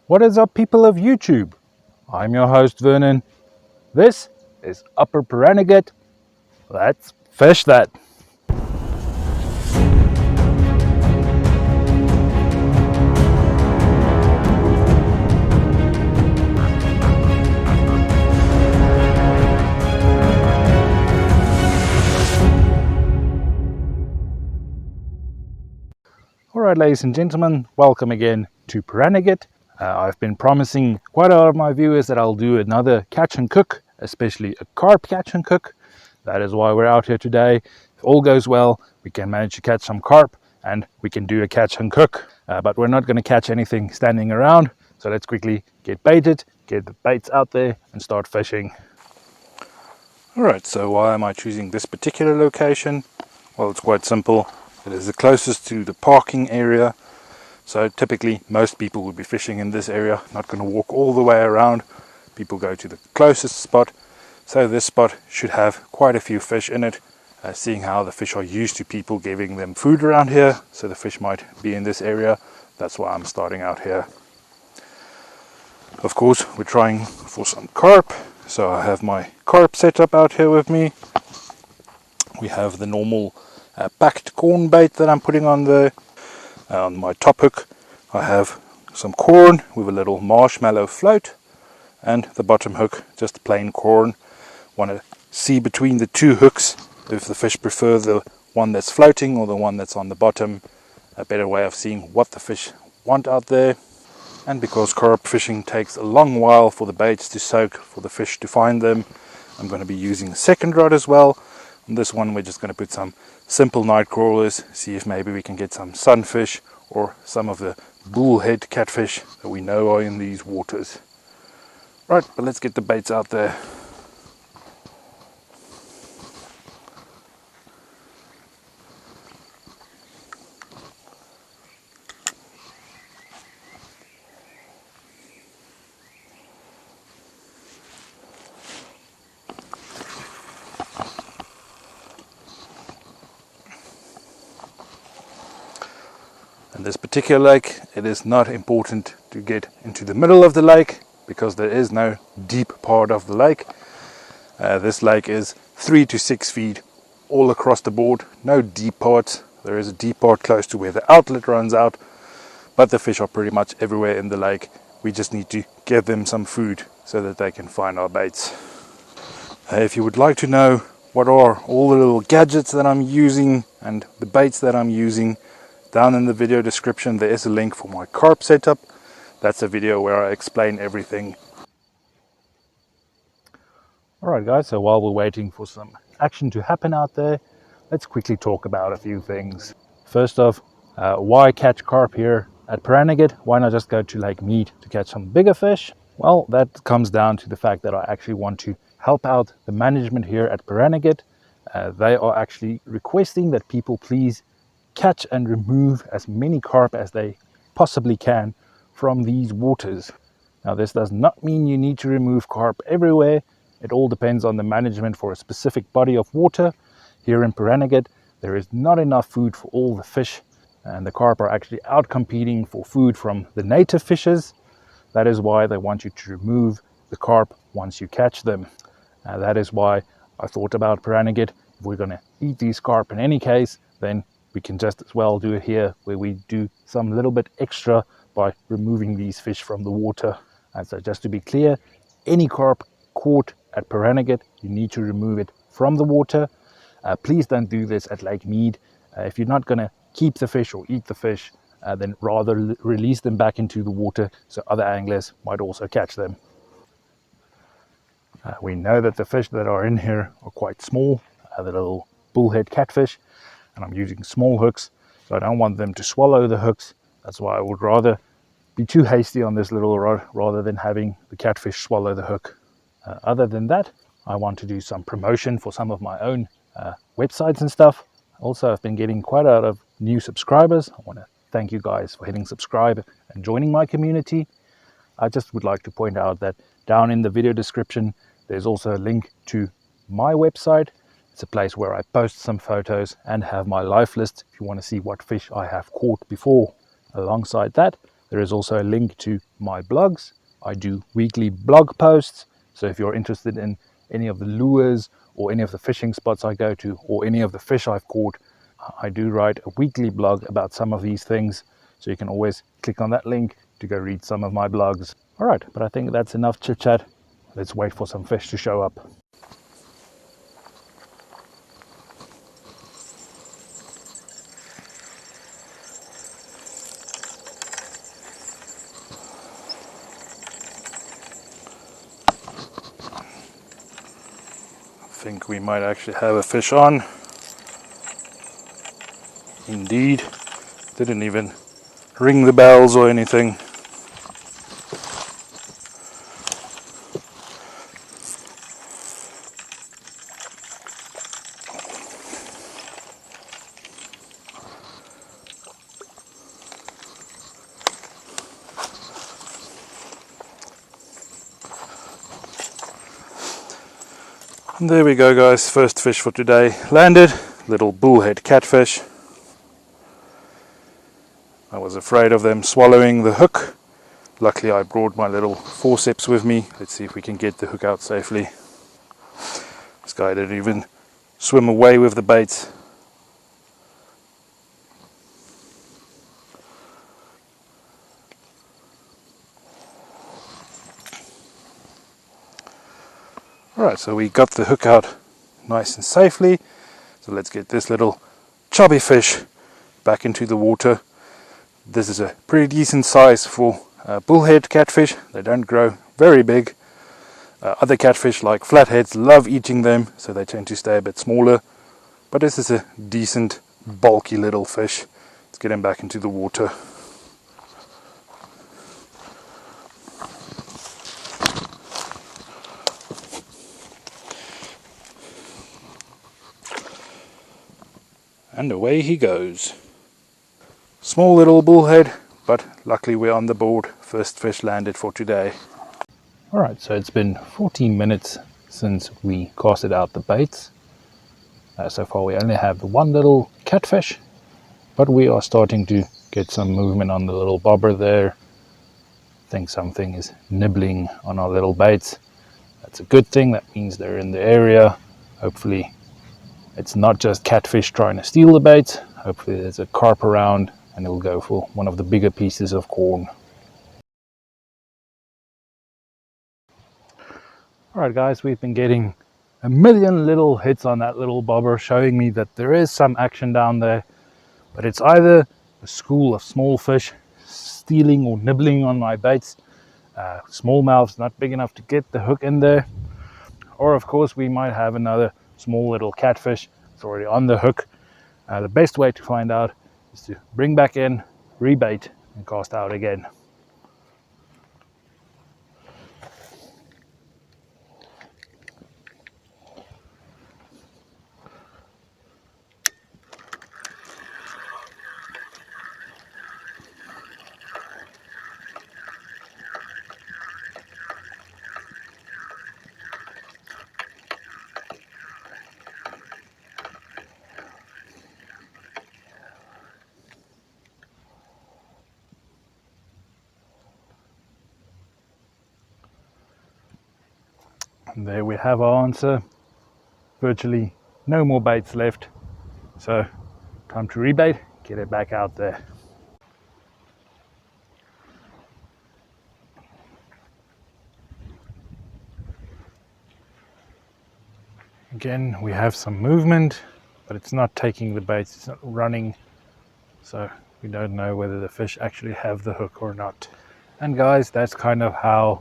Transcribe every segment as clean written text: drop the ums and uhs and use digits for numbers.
What is up, people of YouTube? I'm your host Vernon. This is Upper Pahranagat. Let's fish that. Alright, ladies and gentlemen, welcome again to Pahranagat. I've been promising quite a lot of my viewers that I'll do another catch and cook, especially a carp catch and cook. That is why we're out here today. If all goes well, we can manage to catch some carp and we can do a catch and cook. But we're not going to catch anything standing around, so let's quickly get baited, get the baits out there and start fishing. Alright, so why am I choosing this particular location? Well, it's quite simple. It is the closest to the parking area. So typically most people would be fishing in this area, not going to walk all the way around. People go to the closest spot. So this spot should have quite a few fish in it, seeing how the fish are used to people giving them food around here. So the fish might be in this area. That's why I'm starting out here. Of course, we're trying for some carp. So I have my carp setup out here with me. We have the normal packed corn bait that I'm putting on there. On my top hook I have some corn with a little marshmallow float, and the bottom hook just plain corn. Want to see between the two hooks if the fish prefer the one that's floating or the one that's on the bottom. A better way of seeing what the fish want out there. And because carp fishing takes a long while for the baits to soak, for the fish to find them, I'm going to be using a second rod as well. On this one we're just going to put some simple night crawlers, see if maybe we can get some sunfish or some of the bullhead catfish that we know are in these waters. Right, but let's get the baits out there. In this particular lake, it is not important to get into the middle of the lake because there is no deep part of the lake. This lake is 3 to 6 feet all across the board, no deep parts. There is a deep part close to where the outlet runs out, but the fish are pretty much everywhere in the lake. We just need to give them some food so that they can find our baits. If you would like to know what are all the little gadgets that I'm using and the baits that I'm using, down in the video description there is a link for my carp setup. That's a video where I explain everything. Alright guys, so while we're waiting for some action to happen out there, let's quickly talk about a few things. First off, why catch carp here at Pahranagat? Why not just go to Lake Mead to catch some bigger fish? Well, that comes down to the fact that I actually want to help out the management here at Pahranagat. They are actually requesting that people please catch and remove as many carp as they possibly can from these waters. Now this does not mean you need to remove carp everywhere. It all depends on the management for a specific body of water. Here in Pahranagat there is not enough food for all the fish, and the carp are actually out competing for food from the native fishes. That is why they want you to remove the carp once you catch them. That is why I thought about Pahranagat. If we're going to eat these carp in any case, then we can just as well do it here, where we do some little bit extra by removing these fish from the water. And so just to be clear, any carp caught at Pahranagat, you need to remove it from the water. Please don't do this at Lake Mead. If you're not going to keep the fish or eat the fish, then rather release them back into the water so other anglers might also catch them. We know that the fish that are in here are quite small, the little bullhead catfish. And I'm using small hooks, so I don't want them to swallow the hooks. That's why I would rather be too hasty on this little rod rather than having the catfish swallow the hook. Other than that, I want to do some promotion for some of my own websites and stuff. Also, I've been getting quite a lot of new subscribers. I want to thank you guys for hitting subscribe and joining my community. I just would like to point out that down in the video description, there's also a link to my website. It's a place where I post some photos and have my life list if you want to see what fish I have caught before. Alongside that, There is also a link to my blogs. I do weekly blog posts, so if you're interested in any of the lures or any of the fishing spots I go to or any of the fish I've caught, I do write a weekly blog about some of these things, so you can always click on that link to go read some of my blogs. All right, but I think that's enough chit chat. Let's wait for some fish to show up. I think we might actually have a fish on. Indeed, didn't even ring the bells or anything. And there we go, guys, first fish for today landed, little bullhead catfish. I was afraid of them swallowing the hook. Luckily I brought my little forceps with me. Let's see if we can get the hook out safely. This guy didn't even swim away with the baits. Alright, so we got the hook out nice and safely. So let's get this little chubby fish back into the water. This is a pretty decent size for bullhead catfish. They don't grow very big. Other catfish like flatheads love eating them, so they tend to stay a bit smaller. But this is a decent, bulky little fish. Let's get him back into the water. And away he goes. Small little bullhead, but luckily we're on the board. First fish landed for today. Alright, so it's been 14 minutes since we casted out the baits. So far we only have one little catfish, but we are starting to get some movement on the little bobber there. I think something is nibbling on our little baits. That's a good thing, that means they're in the area. Hopefully it's not just catfish trying to steal the baits. Hopefully there's a carp around and it'll go for one of the bigger pieces of corn. Alright guys, we've been getting a million little hits on that little bobber, showing me that there is some action down there. But it's either a school of small fish stealing or nibbling on my baits. Smallmouth's not big enough to get the hook in there. Or of course we might have another small little catfish. It's already on the hook. The best way to find out is to bring back in, rebait, and cast out again. And there we have our answer. Virtually no more baits left. So time to rebait, get it back out there. Again, we have some movement, but it's not taking the baits, it's not running. So we don't know whether the fish actually have the hook or not. And guys, that's kind of how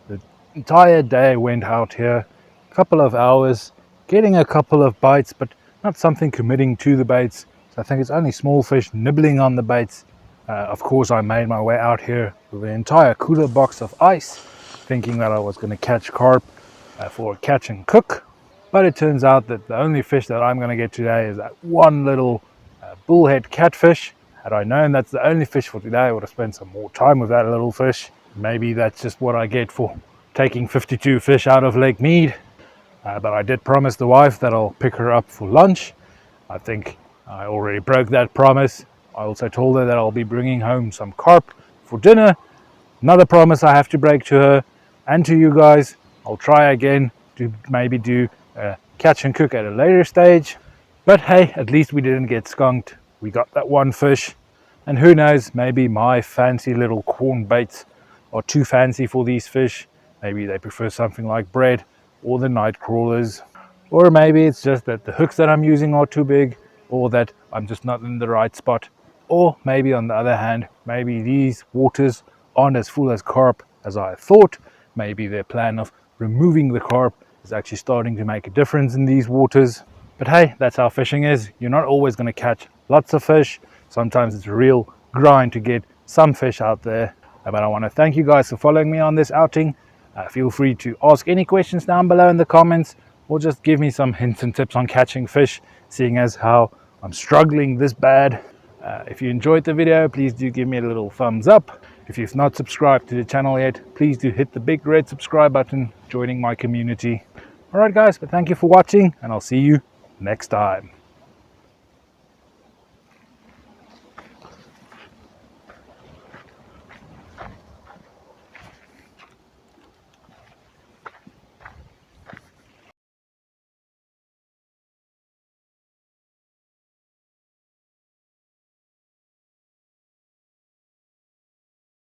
the entire day went out here. A couple of hours, getting a couple of bites, but not something committing to the baits. So I think it's only small fish nibbling on the baits. Of course, I made my way out here with an entire cooler box of ice, thinking that I was going to catch carp for a catch and cook. But it turns out that the only fish that I'm going to get today is that one little bullhead catfish. Had I known that's the only fish for today, I would have spent some more time with that little fish. Maybe that's just what I get for taking 52 fish out of Lake Mead. But I did promise the wife that I'll pick her up for lunch. I think I already broke that promise. I also told her that I'll be bringing home some carp for dinner. Another promise I have to break to her and to you guys. I'll try again to maybe do a catch and cook at a later stage. But hey, at least we didn't get skunked. We got that one fish. And who knows, maybe my fancy little corn baits are too fancy for these fish. Maybe they prefer something like bread or the night crawlers. Or maybe it's just that the hooks that I'm using are too big, or that I'm just not in the right spot. Or maybe on the other hand, maybe these waters aren't as full as carp as I thought. Maybe their plan of removing the carp is actually starting to make a difference in these waters. But hey, that's how fishing is. You're not always going to catch lots of fish. Sometimes it's a real grind to get some fish out there. But I want to thank you guys for following me on this outing. Feel free to ask any questions down below in the comments, or just give me some hints and tips on catching fish, seeing as how I'm struggling this bad. If you enjoyed the video, please do give me a little thumbs up. If you've not subscribed to the channel yet, please do hit the big red subscribe button, joining my community. Alright guys, but thank you for watching, and I'll see you next time.